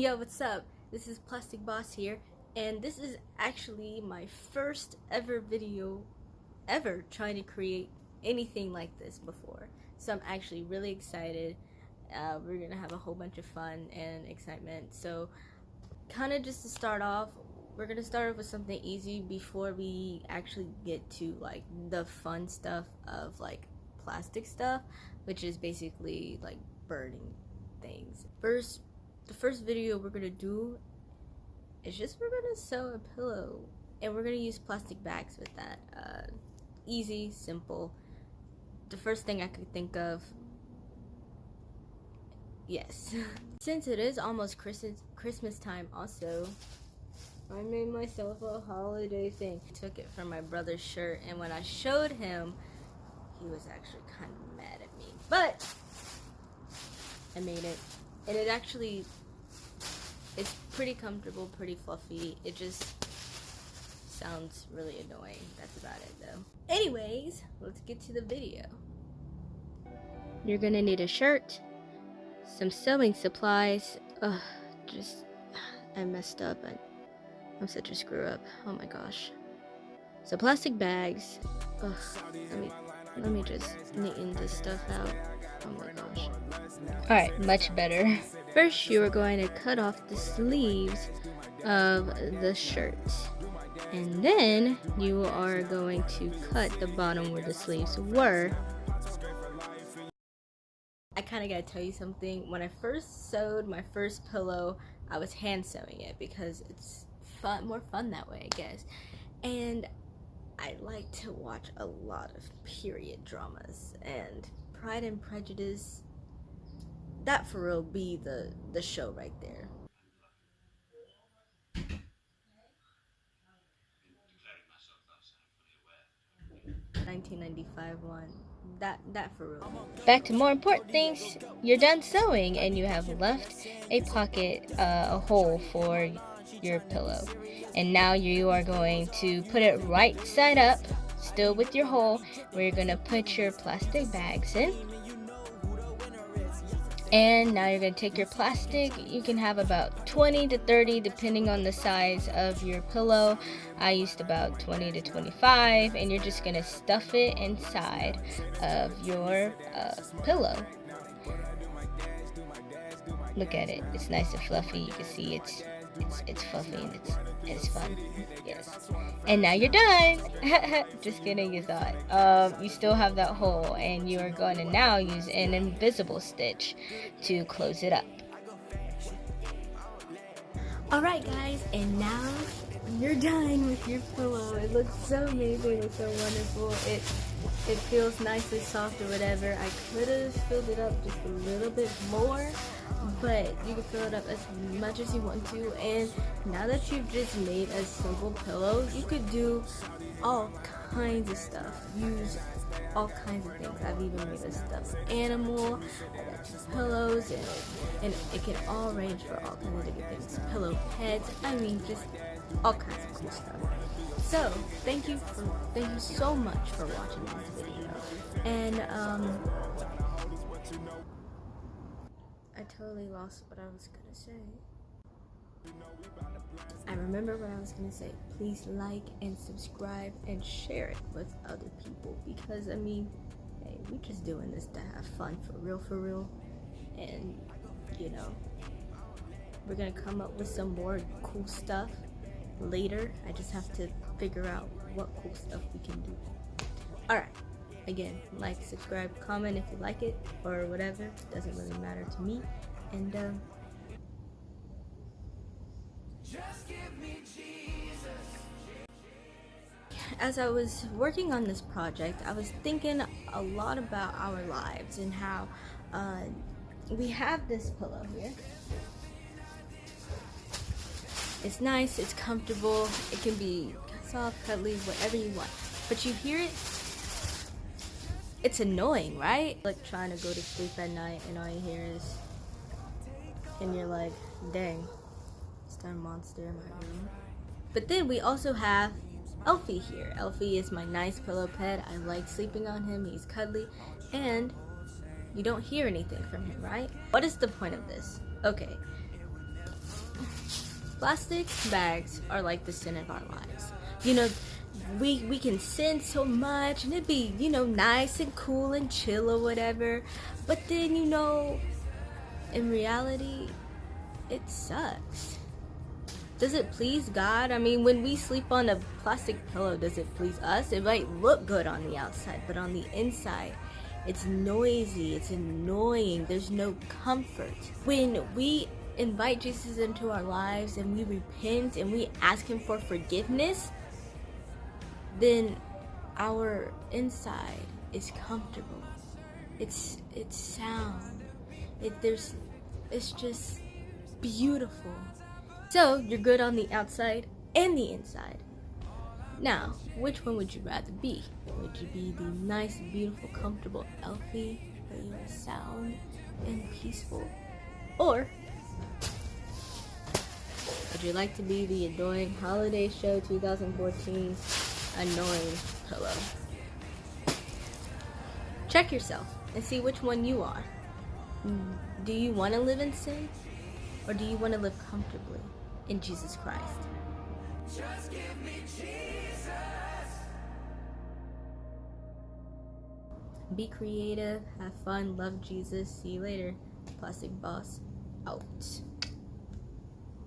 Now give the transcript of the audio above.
Yo, what's up? This is Plastic Boss here, and this is actually my first ever video ever trying to create anything like this before. So I'm actually really excited. We're gonna have a whole bunch of fun and excitement. So kind of just to start off, we're gonna start off with something easy before we actually get to like the fun stuff of like plastic stuff, which is basically like burning things. The first video we're gonna do is just we're gonna sew a pillow, and we're gonna use plastic bags with that. Easy, simple. The first thing I could think of. Yes. Since it is almost Christmas time also, I made myself a holiday thing. I took it from my brother's shirt, and when I showed him, he was actually kind of mad at me. But I made it, and it actually, it's pretty comfortable, pretty fluffy. It just sounds really annoying. That's about it though. Anyways, let's get to the video. You're gonna need a shirt, some sewing supplies. I messed up. I'm such a screw up. Oh my gosh. So plastic bags. Let me just neaten this stuff out. Oh my gosh. Alright, much better. First, you are going to cut off the sleeves of the shirt. And then you are going to cut the bottom where the sleeves were. I kind of gotta tell you something. When I first sewed my first pillow, I was hand sewing it because it's more fun that way, I guess. And I like to watch a lot of period dramas, and Pride and Prejudice, that for real be the show right there. 1995 one. That for real. Back to more important things. You're done sewing and you have left a pocket, a hole for your pillow. And now you are going to put it right side up, still with your hole, where you're going to put your plastic bags in. And now you're going to take your plastic. You can have about 20 to 30 depending on the size of your pillow. I used about 20 to 25, and you're just going to stuff it inside of your pillow. Look at it. It's nice and fluffy. You can see it's fluffy and it's fun. Yes. And now you're done. Just kidding, you thought. You still have that hole, and you are going to now use an invisible stitch to close it up. Alright guys, and now you're done with your pillow. It looks so amazing, it looks so wonderful. It feels nice and soft or whatever. I could have filled it up just a little bit more, but you can fill it up as much as you want to. And now that you've just made a simple pillow, you could do all kinds of stuff. Use all kinds of things. I've even made a stuffed animal. I got 2 pillows, and it can all range for all kinds of different things. Pillow heads. I mean, just all kinds of cool stuff. So thank you so much for watching this video. And I totally lost what I was gonna say. I remember what I was gonna say. Please like and subscribe and share it with other people, because I mean, hey, we're just doing this to have fun, for real. And you know, we're gonna come up with some more cool stuff later. I just have to figure out what cool stuff we can do. Alright, again, like, subscribe, comment if you like it or whatever. Doesn't really matter to me. And just give me Jesus. As I was working on this project, I was thinking a lot about our lives and how we have this pillow here. It's nice, it's comfortable, it can be soft, cuddly, whatever you want. But you hear it, it's annoying, right? Like trying to go to sleep at night and all you hear is, and you're like, dang, is there a monster in my room? But then we also have Elfie here. Elfie is my nice pillow pet. I like sleeping on him, he's cuddly, and you don't hear anything from him, right? What is the point of this? Okay. Plastic bags are like the sin of our lives. You know, we can sin so much and it'd be, nice and cool and chill or whatever. But then, in reality, it sucks. Does it please God? I mean, when we sleep on a plastic pillow, does it please us? It might look good on the outside, but on the inside, it's noisy, it's annoying, there's no comfort. When we invite Jesus into our lives and we repent and we ask him for forgiveness, then our inside is comfortable. It's sound. It's just beautiful. So you're good on the outside and the inside. Now, which one would you rather be? Would you be the nice, beautiful, comfortable Elfie, where you are sound and peaceful? Or would you like to be the annoying holiday show 2014 annoying pillow? Check yourself and see which one you are. Do you want to live in sin? Or do you want to live comfortably in Jesus Christ? Just give me Jesus. Be creative, have fun, love Jesus. See you later. Plastic Boss out.